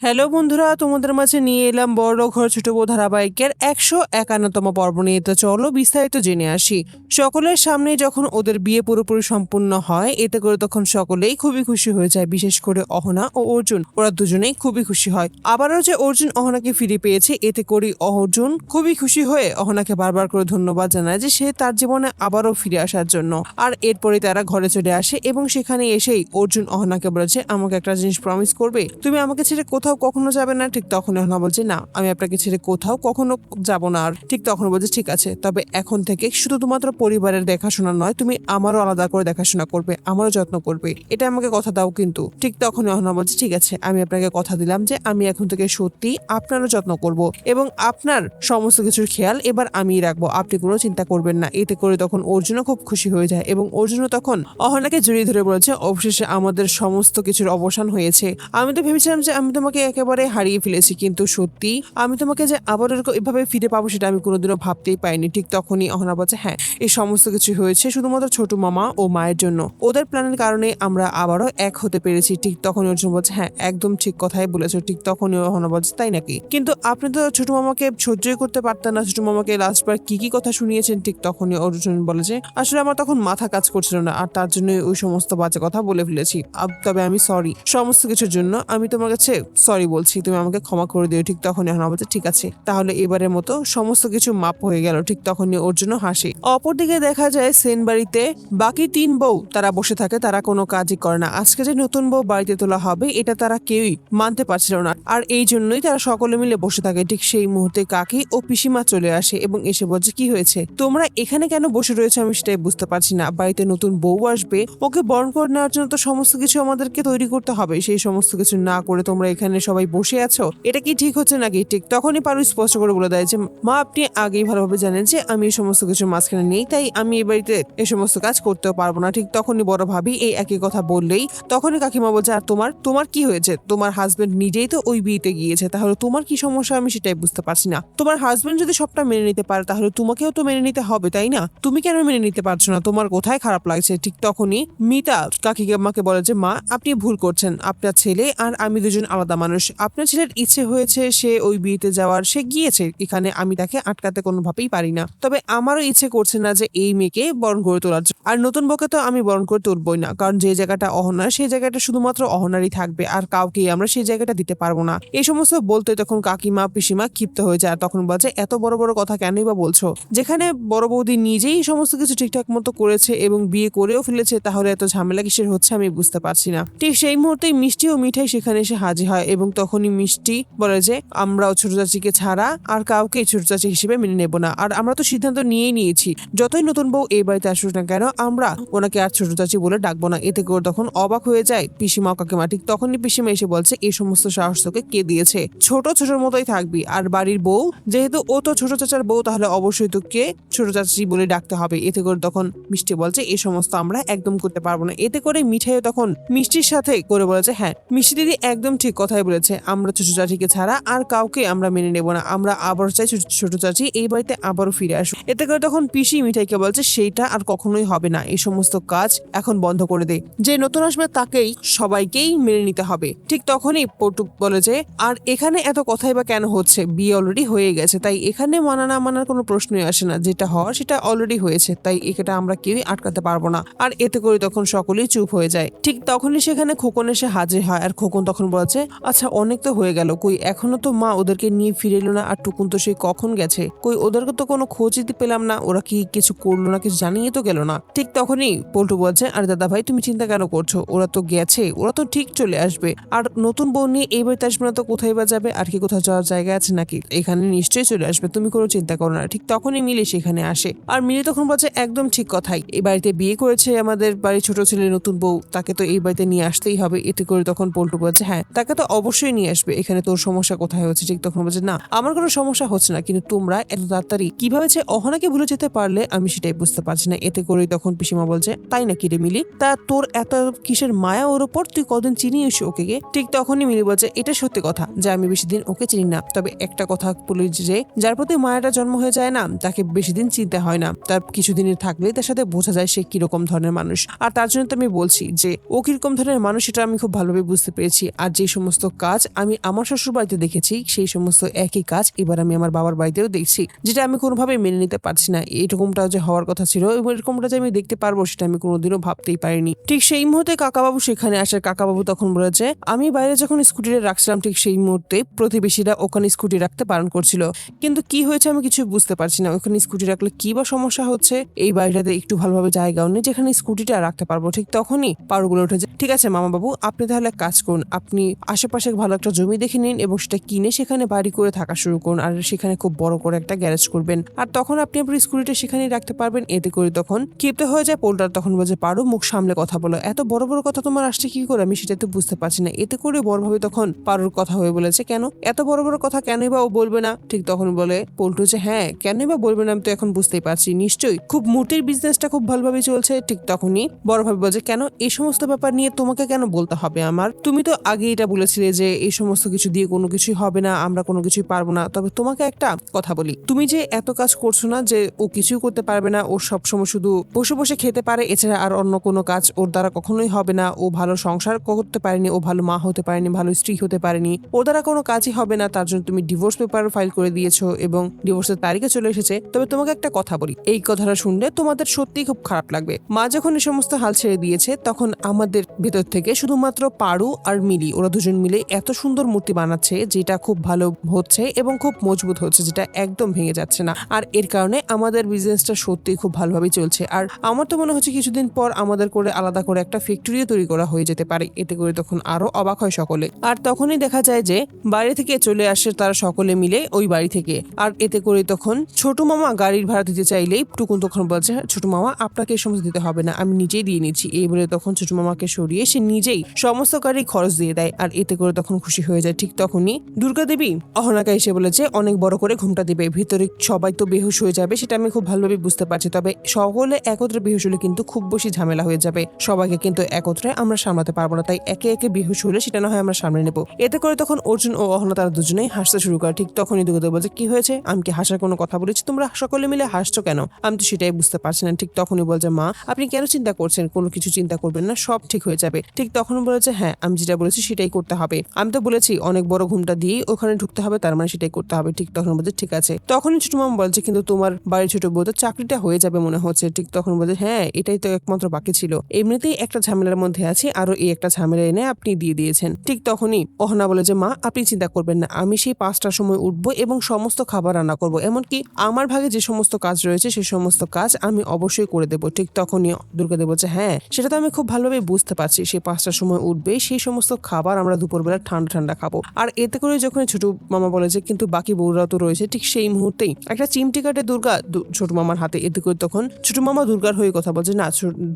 Hello বন্ধুরা, তোমাদের মাঝে নিয়ে এলাম বড় ঘর ছোট বউ ধারাবাহিকের 151তম পর্ব নিয়ে। তো চলো বিস্তারিত জেনে আসি। সকলের সামনে যখন ওদের বিয়ে পুরোপুরি সম্পূর্ণ হয়, এতে করে তখন সকলেই খুবই খুশি হয়ে যায়, বিশেষ করে অহনা ও অর্জুন। ওরা দুজনেই খুবই খুশি হয়। আবারও যে অর্জুন অহনাকে ফিরে পেয়েছে, এতে করে অর্জুন খুবই খুশি হয়ে অহনাকে বারবার করে ধন্যবাদ জানায় যে সে তার জীবনে আবারও ফিরে আসার জন্য। আর এরপরে তারা ঘরে চলে আসে এবং সেখানে এসেই অর্জুন অহনাকে বলেছে, আমাকে একটা জিনিস প্রমিস করবে, তুমি আমাকে ছেড়ে কোথাও কখনো যাবে না। ঠিক তখন অহনা বলছে, না আমি আপনাকে ছেড়ে কোথাও কখনো যাব না। আর ঠিক তখন বলছে, ঠিক আছে, তবে এখন থেকে শুধু তোমার পরিবারের দেখাশোনা নয়, তুমি আমারও আলাদা করে দেখাশোনা করবে, আমারও যত্ন করবে, এটা আমাকে কথা দাও কিন্তু। ঠিক তখন অহনা বলছে, ঠিক আছে, আমি আপনাকে কথা দিলাম যে আমি এখন থেকে সত্যি আপনারও যত্ন করব এবং আপনার সমস্ত কিছুর খেয়াল এবার আমিই রাখবো, আপনি কোনো চিন্তা করবেন না। এতে করে তখন অর্জুনও খুব খুশি হয়ে যায় এবং অর্জুনও তখন অহনাকে জড়িয়ে ধরে বলেছে, অবশেষে আমাদের সমস্ত কিছুর অবসান হয়েছে। আমি তো ভেবেছিলাম যে আমি তোমাকে একেবারে হারিয়ে ফেলেছি, কিন্তু সত্যি আমি তোমাকে যে আবার এভাবে ফিরে পাবো সেটা আমি কোনোদিনও ভাবতেই পাইনি। ঠিক তখনই অহনা বলছে, হ্যাঁ, এই সমস্ত কিছু হয়েছে শুধুমাত্র ছোট মামা ও মায়ের জন্য, ওদের প্ল্যানের কারণে আমরা আবারও এক হতে পেরেছি। ঠিক তখনই অর্জুন বলছে, হ্যাঁ একদম ঠিক কথাই বলেছো। ঠিক তখনই অহনা বলছে, তাই নাকি? কিন্তু আপনি তো ছোট মামাকে সহ্যই করতে পারতেন না, ছোট মামাকে লাস্টবার কি কথা শুনিয়েছেন? ঠিক তখনই অর্জুন বলে যে আসলে আমার তখন মাথা কাজ করছিল না, আর তার জন্য ওই সমস্ত বাজে কথা বলে ফেলেছি। তবে আমি সরি সমস্ত কিছুর জন্য, আমি তোমার কাছে সরি বলছি, তুমি আমাকে ক্ষমা করে দিও। ঠিক তখনই অহনা বলছে, ঠিক আছে, তাহলে এবারের মতো সমস্ত কিছু মাপ হয়ে গেল। ঠিক তখনই অর্জুনও হাসে। অপরদিকে দেখা যায় সেন বাড়িতে বাকি 3 বউ তারা বসে থাকে, তারা কোনো কাজই করে না। আজকে যে নতুন বউ বাড়িতে তোলা হবে এটা তারা কেউই মানতে পারছিল না, আর এই জন্যই তারা সকলে মিলে বসে থাকে। ঠিক সেই মুহূর্তে কাকি ও পিসিমা চলে আসে এবং এসে বলছে, কি হয়েছে, তোমরা এখানে কেন বসে রয়েছে? আমি সেটাই বুঝতে পারছি না। বাড়িতে নতুন বউ আসবে, ওকে বরণ করে নেওয়ার জন্য তো সমস্ত কিছু আমাদেরকে তৈরি করতে হবে, সেই সমস্ত কিছু না করে তোমরা এখানে সবাই বসে আছো, এটা কি ঠিক হচ্ছে নাকি? ঠিক তখনই পারু স্পষ্ট করে বলে দেয় যে, মা আপনি আগেই ভালোভাবে জানেন যে আমি এই সমস্ত কিছু মাঝখানে নেই, তাই আমি এই বাড়িতে এই সমস্ত কাজ করতেও পারবো না। ঠিক তখনই বড় ভাবি এই একই কথা বললেই তখনই কাকিমা বলছে, আর তোমার কি হয়েছে? তোমার হাজবেন্ড নিজেই তো ওই বিয়েতে গিয়েছে, তাহলে তোমার কি সমস্যা? আমি সেটাই বুঝতে পারছি না। তোমার হাজবেন্ড যদি সবটা মেনে নিতে পারে তাহলে তোমাকেও তো মেনে নিতে হবে, তাই না? তুমি কেন মেনে নিতে পারছো না? তোমার কোথায় খারাপ লাগছে? ঠিক তখনই মিতা কাকিমাকে বলে যে, মা আপনি ভুল করছেন, আপনার ছেলে আর আমি দুজন আলাদা মানুষ। আপনার ছেলের ইচ্ছে হয়েছে সে ওই বিয়েতে যাওয়ার, সে গিয়েছে, এখানে আমি তাকে আটকাতে কোনোভাবেই পারি না। তবে আমারও ইচ্ছে করছে না যে এই মেয়েকে বরণ করে তোলার জন্য, আর নতুন বউকে তো আমি বরণ করে তুলবই না, কারণ যে জায়গাটা অহনার সেই জায়গাটা শুধুমাত্র অহনারই থাকবে, আর কাউকে আমরা সেই জায়গাটা দিতে পারবো না। এই সমস্ত বলতে তখন কাকিমা পিসিমা ক্ষিপ্ত হয়ে যায়, তখন বলছে, এত বড় বড় কথা কেনই বা বলছো? যেখানে বড় বৌদি নিজেই সমস্ত কিছু ঠিকঠাক মতো করেছে এবং বিয়ে করেও ফেলেছে, তাহলে এত ঝামেলা কিসের হচ্ছে আমি বুঝতে পারছি না। ঠিক সেই মুহূর্তেই মিষ্টি ও মিঠাই সেখানে এসে হাজির হয় এবং তখনই মিষ্টি বলে যে, আমরাও ছোট চাচিকে ছাড়া আর কাউকে ছোট চাচি হিসেবে মেনে নেব না, আর আমরা তো সিদ্ধান্ত নিয়েই নিয়েছি, যতই নতুন বউ এই বাড়িতে আসুক না কেন আমরা ওনাকে আর ছোট চাচি বলে ডাকবো না। এতে করে তখন অবাক হয়ে যায় পিসিমা কাকিমা। ঠিক তখনই পিসিমা এসে বলছে, এই সমস্ত সাহস তোকে কে দিয়েছে? ছোট মতোই থাকবি, আর বাড়ির বউ যেহেতু ও তো ছোট চাচার বউ, তাহলে অবশ্যই তোকে ছোট চাচি বলে ডাকতে হবে। এতে করে তখন মিষ্টি বলছে, এই সমস্ত আমরা একদম করতে পারবো না। এতে করে মিঠাইও তখন মিষ্টির সাথে করে বলেছে, হ্যাঁ মিষ্টি দিদি একদম ঠিক কথাই বলেছে, আমরা ছোট চাচিকে ছাড়া আর কাউকে আমরা মেনে নেব না, আমরা আবার চাই ছোট চাচি এই বাড়িতে আবারও ফিরে আসুক। এতে করে তখন পিসি মিঠাইকে বলছে, সেইটা আর কখনোই হবে না, এই সমস্ত কাজ এখন বন্ধ করে দে, যে নতুন আসবে তাকেই সবাইকেই মেনে নিতে হবে। ঠিক তখনই পটু বলে যে, আর এখানে এত কথাই বা কেন হচ্ছে? বিয়ে অলরেডি হয়ে গেছে, তাই এখানে মানা না মানার কোনো প্রশ্নই আসে না, যেটা হওয়ার সেটা অলরেডি হয়েছে, তাই এটা আমরা কেউই আটকাতে পারবো না। আর এতে করে তখন সকলেই চুপ হয়ে যায়। ঠিক তখনই সেখানে খোকন এসে হাজির হয়, আর খোকন তখন বলছে, আচ্ছা অনেক তো হয়ে গেল, কই এখনো তো মা ওদেরকে নিয়ে ফিরে এলো না, আর টুকুন তো সেই কখন গেছে, কই ওদেরকে তো কোনো খোঁজই পেলাম না, ওরা কি কিছু করলো না, কিছু জানিয়ে তো গেল না। ঠিক তখনই পল্টু বলছে, আরে দাদা ভাই তুমি চিন্তা কেন করছো, ওরা তো গেছে, ওরা তো ঠিক চলে আসবে, আর নতুন বউ নিয়ে এই বাড়িতে আসবে না তো কোথায় বা যাবে? আর কি কোথাও যাওয়ার জায়গা আছে নাকি? এখানে নিশ্চয়ই চলে আসবে, তুমি কোনো চিন্তা করো না। ঠিক তখনই মিলি সেখানে আসে, আর মিলি তখন বলছে, একদম ঠিক কথাই, এই বাড়িতে বিয়ে করেছে আমাদের বাড়ির ছোট ছেলে নতুন বউ, তাকে তো এই বাড়িতে নিয়ে আসতেই হবে। এতে করে তখন পল্টু বলছে, হ্যাঁ তাকে তো অবশ্যই নিয়ে আসবে, এখানে তোর সমস্যা কোথায় হচ্ছে? ঠিক তখন বলছে, না আমার কোনো সমস্যা হচ্ছে না, কিন্তু তোমরা এত তাড়াতাড়ি কিভাবে যে অহনাকে ভুলে যেতে পারলে আমি সেটাই বুঝতে পারছি না। এতে করে তখন পিসিমা বলছে, তাই নাকি রে মিলি, তা তোর এত কিসের মায়া ওর ওপর, তুই কদিন চিনিস ওকে? ঠিক তখনই মিলি বলছে, এটা সত্যি কথা যে আমি বেশি দিন ওকে চিনি না, তবে একটা কথা বলি যে যার প্রতি মায়াটা জন্ম হয়ে যায় না, তাকে বেশি দিন চিনতে হয় না, তার কিছুদিনের থাকলেই তার সাথে বোঝা যায় সে কিরকম ধরনের মানুষ। আর তার জন্য তো আমি বলছি যে ও কিরকম ধরনের মানুষ সেটা আমি খুব ভালোভাবে বুঝতে পেরেছি। আর যে সমস্ত কাজ আমি আমার শ্বশুর বাড়িতে দেখেছি, সেই সমস্ত একই কাজ এবার আমি আমার বাবার বাড়িতেও দেখছি, যেটা আমি কোনোভাবে মেনে নিতে পারছি না। এরকমটা যে হওয়ার কথা ছিল এবং এরকমটা যে আমি দেখতে পারবো সেটা আমি কোনোদিনও ভাবতেই পারিনি। ঠিক সেই মুহূর্তে কাকাবাবু সেখানে আসে। কাকাবাবু তখন বলেছে, আমি বাইরে যখন স্কুটিটা রাখছিলাম ঠিক সেই মুহূর্তে প্রতিবেশীরা ওখানে স্কুটি রাখতে বারণ করছিল, কিন্তু কি হয়েছে আমি কিছু বুঝতে পারছি না। ওখানে স্কুটি রাখলে কি বা সমস্যা হচ্ছে? এই বাড়িটাতে একটু ভালোভাবে জায়গাও নেই যেখানে স্কুটিটা রাখতে পারবো। ঠিক তখনই পারু বলে ওঠে যে, ঠিক আছে মামা বাবু, আপনি তাহলে এক কাজ করুন, আপনি আশেপাশে ভালো একটা জমি দেখে নিন এবং সেটা কিনে সেখানে বাড়ি করে থাকা শুরু করুন, আর সেখানে খুব বড় করে একটা গ্যারেজ করবেন, আর তখন আপনি আপনার স্কুটিটা সেখানেই রাখতে পারবেন। এতে করে তখন ক্ষিপ্ত হয়ে যায় পোল্টার। তখন বলছে, পারু মুখ সামলে কথা বলো, এত বড় বড় কথা তোমার আসছে কি করে? আমি সেটা তো বুঝতে পারছি না। এতে করে বড়ভাবে তখন পারুর কথা হয়ে বলেছে, কেন এত বড় বড় কথা, কেনই বা ও বলবে না? ঠিক তখন বলে পল্টু যে, হ্যাঁ কেনই বা বলবে না, আমি তো এখন বুঝতেই পারছি, নিশ্চয়ই খুব মূর্তির বিজনেসটা খুব ভালোভাবে চলছে। ঠিক তখনই বড়ভাবে বলছে, কেন এই সমস্ত ব্যাপার নিয়ে তোমাকে কেন বলতে হবে আমার? তুমি তো আগে এটা বলেছিলে যে এই সমস্ত কিছু দিয়ে কোনো কিছুই হবে না, আমরা কোনো কিছুই পারবো না। তবে তোমাকে একটা কথা বলি, তুমি যে এত কাজ করছো না, যে ও কিছুই করতে পারবে না, ও সবসময় শুধু বসে বসে খেতে পারে, এছাড়া আর অন্য কোনো কাজ ওর দ্বারা কখনোই হবে না। ও ভালো সংসার করতে পারেনি, ও ভালো মা হতে পারেনি, ভালো স্ত্রী হতে পারেনি, ওর দ্বারা কোনো কাজই হবে না। তার জন্য তুমি ডিভোর্স পেপার ফাইল করে দিয়েছো এবং ডিভোর্সের তারিখে চলে এসেছে। তবে তোমাকে একটা কথা বলি, এই কথাটা শুনলে তোমাদের সত্যিই খুব খারাপ লাগবে। মা যখন এই সমস্ত হাল ছেড়ে দিয়েছে তখন আমাদের ভেতর থেকে শুধুমাত্র পারু আর মিলি, ওরা দুজন মিলে এত সুন্দর মূর্তি বানাচ্ছে যেটা খুব ভালো হচ্ছে এবং খুব মজবুত হচ্ছে, যেটা একদম ভেঙে যাচ্ছে না। আর এর কারণে আমাদের বিজনেসটা সত্যি খুব ভালোভাবে চলছে। আর আমার তো মনে হচ্ছে কিছুদিন পর আমাদের করে আলাদা করে একটা ফ্যাক্টরিও তৈরি করা হয়ে যেতে পারে। এতে করে তখন আরো অবাক হয় সকলে। আর তখনই দেখা যায় যে বাইরে থেকে চলে আসে তারা সকলে মিলে ওই বাড়ি থেকে। আর এতে করে তখন ছোট মামা গাড়ির ভাড়া দিতে চাইলেই টুকুন তখন বলছে, ছোট মামা আপনাকে এই সমস্ত দিতে হবে না, আমি নিজেই দিয়ে নিচ্ছি। এই বলে তখন ছোট মামাকে সরিয়ে সে নিজেই সমস্ত গাড়ি খরচ দিয়ে দেয়। আর এতে করে তখন খুশি হয়ে যায়। ঠিক তখনই দুর্গা দেবী অহনাকে এসে বলেছে অনেক বড় করে ঘুমটা দিবে, ভিতরে সবাই তো বেহুশ হয়ে যাবে, সেটা আমি খুব ভালোভাবে বুঝতে পারছি। তবে সকলে একত্রে বেহুশ হলে কিন্তু খুব বেশি ঝামেলা হয়ে যাবে, সবাইকে কিন্তু একত্রে আমরা সামলাতে পারবো না, তাই একে একে বেহুশ হলে সেটা না হয় আমরা সামলে নেবো। এতে করে তখন অর্জুন ও অহনা তারা দুজনেই হাসতে শুরু করে। ঠিক তখনই দুর্গা দেবী বলছে, কি হয়েছে? আমি কি হাসার কোনো কথা বলেছি? তোমরা সকলে মিলে হাসছো কেন? আমি তো সেটাই বুঝতে পারছি না। ঠিক তখনই বলছে, মা আপনি কেন চিন্তা করছেন? কোনো কিছু চিন্তা করবেন না, সব ঠিক হয়ে যাবে। ঠিক তখন বলেছে, হ্যাঁ আমি যেটা বলেছি সেটাই করতে হবে, আমি তো বলেছি অনেক বড় ঘুমটা দিয়ে ওখানে ঢুকতে হবে, তার মানে সেটাই করতে হবে। ঠিক তখন বলছে, ঠিক আছে। তখনই ছোট মামা বলছে, কিন্তু তোমার বাড়ির ছোট বউ তো চাকরিটা হয়ে যাবে মনে হচ্ছে। ঠিক তখন বলছে, হ্যাঁ এটাই তো একমাত্র বাকি ছিল, এমনিতেই একটা ঝামেলার মধ্যে আছে, আরো এই একটা ঝামেলা এনে আপনি দিয়ে দিয়েছেন। ঠিক তখনই অহনা বলে যে, মা আপনি চিন্তা করবেন না, আমি সেই 5টার সময় উঠবো এবং সমস্ত খাবার রান্না করব, এমনকি আমার ভাগে যে সমস্ত কাজ রয়েছে সেই সমস্ত কাজ আমি অবশ্যই করে দেবো। ঠিক তখনই দুর্গাদেব বলছে, হ্যাঁ সেটা তো আমি খুব ভালোভাবে বুঝতে পারছি, সেই 5টার সময় উঠবে, সেই সমস্ত খাবার আমরা দুপুরবেলা ঠান্ডা ঠান্ডা খাবো। আর এতে করে যখন ছোট মামা বলে যে, কিন্তু বাকি বউরাও তো রয়েছে, ঠিক সেই মুহূর্তেই একটা চিমটি কাটে দুর্গা ছোট মামার হাতে। এতে করে তখন ছোট মামা দুর্গার হয়ে কথা বলছে, না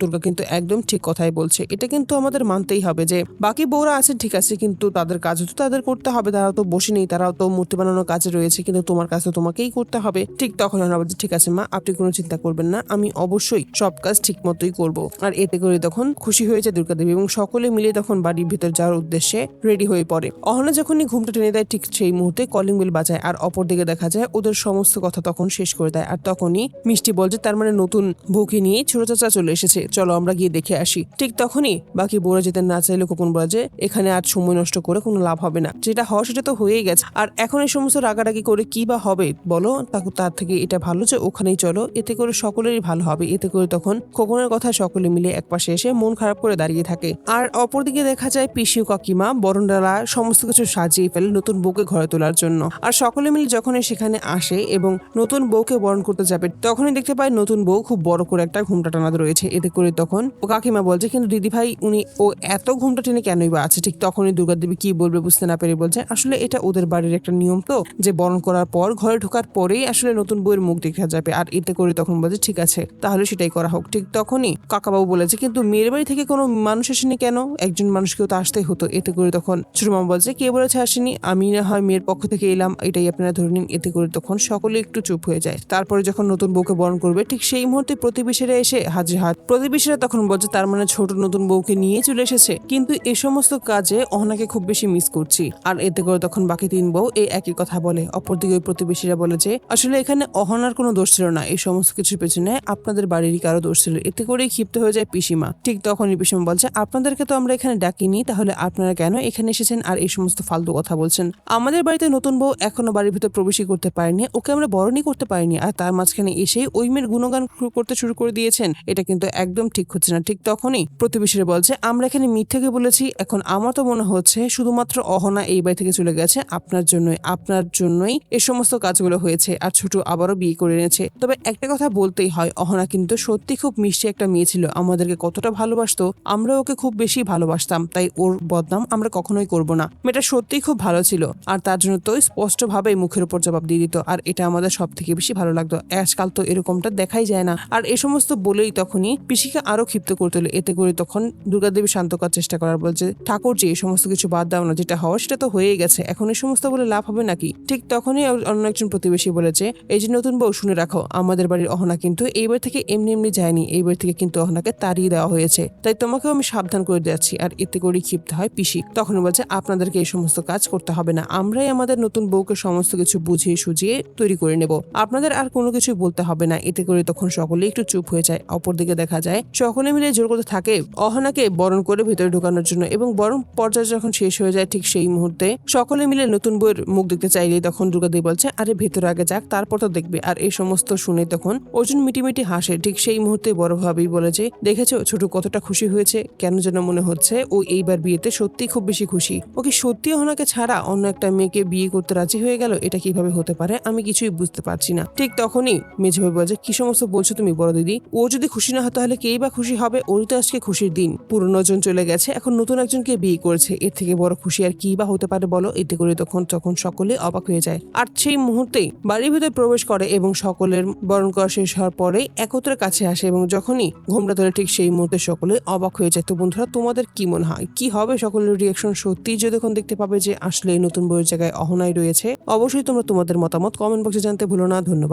দুর্গা কিন্তু একদম ঠিক কথাই বলছে, এটা কিন্তু আমাদের মানতেই হবে যে বাকি বউরা আছে ঠিক আছে, কিন্তু তাদের কাজ তো তাদের করতে হবে, তারাও তো বসে নেই, তারাও তো মূর্তি বানানোর কাজে রয়েছে, কিন্তু তোমার কাজ তো তোমাকেই করতে হবে। ঠিক তখন আমরা বলছি, ঠিক আছে মা আপনি কোনো চিন্তা করবেন না, আমি অবশ্যই সব কাজ ঠিক মতোই করবো। আর এতে করে তখন খুশি হয়েছে দুর্গা দেবী এবং সকলে মিলে তখন বাড়ির ভিতর যাওয়ার উদ্দেশ্যে রেডি হয়ে পড়ে। অহনা যখনই ঘুমটা টেনে দেয় ঠিক সেই মুহূর্তে কলিং বেল বাজায়, আর অপরদিকে দেখা যায় ওদের সমস্ত কথা তখন শেষ করে দেয়। আর তখনই মিষ্টি বলছে, তার মানে নতুন বউকে নিয়ে ছোট চাচা চলে এসেছে, চলো আমরা গিয়ে দেখে আসি। ঠিক তখনই বাকি বউরা যেতে না চাইলে খোকন বলে যে, এখানে আর সময় নষ্ট করে কোনো লাভ হবে না, যেটা হওয়া সেটা তো হয়েই গেছে, আর এখন এই সমস্ত রাগারাগি করে কি বা হবে বলো, তার থেকে এটা ভালো যে ওখানেই চলো, এতে করে সকলেরই ভালো হবে। এতে করে তখন খোকনের কথা সকলে মিলে একপাশে এসে মন খারাপ করে দাঁড়িয়ে থাকে। আর অপরদিকে দেখা যায় পিসি ও কাকিমা বরণডালা সমস্ত কিছু সাজিয়ে ফেলে নতুন বউকে ঘরে তোলার জন্য। আর সকলে মিলে যখন সেখানে আসে এবং নতুন বউকে বরণ করতে যাবে, তখনই দেখতে পায় নতুন বউ খুব বড় করে একটা ঘুমটা টানা রয়েছে। এতে করে তখন ও কাকিমা বলছে, কিন্তু দিদি ভাই উনি ও এত ঘুমটা টেনে কেনই বা আছে? ঠিক তখনই দুর্গা দেবী কি বলবে বুঝতে না পেরে বলছে, আসলে এটা ওদের বাড়ির একটা নিয়ম তো, যে বরণ করার পর ঘরে ঢোকার পরেই আসলে নতুন বউয়ের মুখ দেখা যাবে। আর এতে করে তখন বলছে, ঠিক আছে তাহলে সেটাই করা হোক। ঠিক তখনই কাকাবাবু বলেছে, কিন্তু মেয়ের বাড়ি থেকে কোনো মানুষ আসেনি কেন? একজন মানুষকেও তো আসতেই হতো। এতে করে তখন ছোট মামা বলছে, কে বলেছে আসেনি? আমি না হয় মেয়ের পক্ষ থেকে এলাম, এটাই আপনারা ধরে নিন। এতে করে তখন সকলে একটু চুপ হয়ে যায়। তারপরে যখন নতুন বউকে বরণ করবে ঠিক সেই মুহূর্তে প্রতিবেশীরা এসে হাজির। প্রতিবেশীরা তখন বলছে, তার মানে ছোট নতুন বউকে নিয়ে চলে এসেছে, কিন্তু এই সমস্ত কাজে অহনাকে খুব বেশি মিস করছি। আর এতে করে তখন বাকি 3 বউ এই একই কথা বলে। অপরদিকে প্রতিবেশীরা বলে যে, আসলে এখানে অহনার কোনো দোষ ছিল না, এই সমস্ত কিছুর পেছনে আপনাদের বাড়িরই কারো দোষ ছিল। এতে করেই ক্ষিপ্ত হয়ে যায় পিসিমা। ঠিক তখনই পিসিমা বলছে, আপনাদেরকে তো আমরা এখানে ডাকিনি, তাহলে আপনারা কেন এখানে এখানে এসেছেন আর এই সমস্ত ফালতু কথা বলছেন। আমাদের বাড়িতে নতুন বউ এখনো বাড়ির ভিতর প্রবেশই করতে পারেনি, ওকে আমরা বরণই করতে পারিনি, আর তার মাঝখানে এসেই ওই মেয়ের গুণগান করতে শুরু করে দিয়েছেন। এটা কিন্তু একদম ঠিক হচ্ছে না। ঠিক তখনই প্রতিবেশীরা বলছে আমরা এখানে মিথ্যেকে বলেছি। এখন আমার তো মনে হচ্ছে শুধুমাত্র অহনা এই বাড়ি থেকে চলে গেছে আপনার জন্যই এই সমস্ত কাজগুলো হয়েছে, আর ছোট আবারও বিয়ে করে এনেছে। তবে একটা কথা বলতেই হয়, অহনা কিন্তু সত্যি খুব মিষ্টি একটা মেয়ে ছিল, আমাদেরকে কতটা ভালোবাসতো, আমরা ওকে খুব বেশি ভালোবাসতাম, তাই ওর বদনাম আমরা কখনোই করব না। মেয়েটা সত্যিই খুব ভালো ছিল, আর তার জন্য তো স্পষ্ট ভাবে মুখের উপর জবাব দিয়ে দিত, আর এটা আমাদের সব থেকে বেশি ভালো লাগতো। আজকাল তো এরকমটা দেখাই যায় না। আর এই সমস্ত বলেই তখনই পিসিকে আরো ক্ষিপ্ত করতে হলো। এতে করে তখন দুর্গাদেবী শান্ত করার চেষ্টা করার বলছে, ঠাকুরজি এই সমস্ত কিছু বাদ দাও না, যেটা হওয়া সেটা তো হয়ে গেছে, এখন এই সমস্ত বলে লাভ হবে নাকি। ঠিক তখনই অন্য একজন প্রতিবেশী বলেছে, এই যে নতুন বউ শুনে রাখো, আমাদের বাড়ির অহনা কিন্তু এই বাড়ি থেকে এমনি এমনি যায়নি, এই বাড়ি থেকে কিন্তু অহনাকে তাড়িয়ে দেওয়া হয়েছে, তাই তোমাকেও আমি সাবধান করে যাচ্ছি। আর এতে করেই ক্ষিপ্ত হয় পিসি। তখন বলছে আপনাদেরকে এই সমস্ত কাজ করতে হবে না, আমরাই আমাদের নতুন বউকে সমস্ত কিছু বুঝিয়ে সুঝিয়ে তৈরি করে নেব, আপনাদের আর কোনো কিছু বলতে হবে না। এতে করে তখন সকলেই একটু চুপ হয়ে যায়। অপরদিকে দেখা যায় সকলে মিলে জোর করতে থাকে অহনাকে বরণ করে ভেতরে ঢোকানোর জন্য, এবং বরণ পর্যায়ে যখন শেষ হয়ে যায় ঠিক সেই মুহূর্তে সকলে মিলে নতুন বউয়ের মুখ দেখতে চাইলেই তখন দুর্গাদেবী বলছে আরে ভেতরে আগে যাক, তারপর তো দেখবে। আর এই সমস্ত শুনে তখন অর্জুন মিটিমিটি হাসে। ঠিক সেই মুহূর্তে বড় ভাবেই বলে যে দেখেছো ছোট কতটা খুশি হয়েছে, কেন যেন মনে হচ্ছে ও এইবার বিয়েতে সত্যি খুব বেশি খুশি। ওকে সত্যি অহনাকে ছাড়া অন্য একটা মেয়েকে বিয়ে করতে রাজি হয়ে গেল, এটা কিভাবে হতে পারে, আমি কিছুই বুঝতে পারছি না। ঠিক তখনই মেঝে বলছে কি সমস্ত বলছো তুমি বড় দিদি, ও যদি খুশি না হয় তাহলে কেই বা খুশি হবে, ওরই তো আজকে খুশির দিন, পুরনো জন চলে গেছে, এখন নতুন একজনকে বিয়ে করেছে, এর থেকে বড় খুশি আর কি বা হতে পারে বলো। এতে করে তখন সকলে অবাক হয়ে যায়। আর সেই মুহূর্তেই বাড়ির ভিতরে প্রবেশ করে এবং সকলের বরণ করা শেষ হওয়ার পরেই একত্রে কাছে আসে, এবং যখনই ঘোমটা তোলে ঠিক সেই মুহূর্তে সকলে অবাক হয়ে যায়। তো বন্ধুরা তোমাদের কি মনে হয় কি হবে সকলের রিয়াকশন? সত্যি যদি এখন দেখতে পাবে যে আসলে নতুন বইয়ের জায়গায় অহনাই রয়েছে, অবশ্যই তোমরা তোমাদের মতামত কমেন্ট বক্সে জানতে ভুলো না। ধন্যবাদ।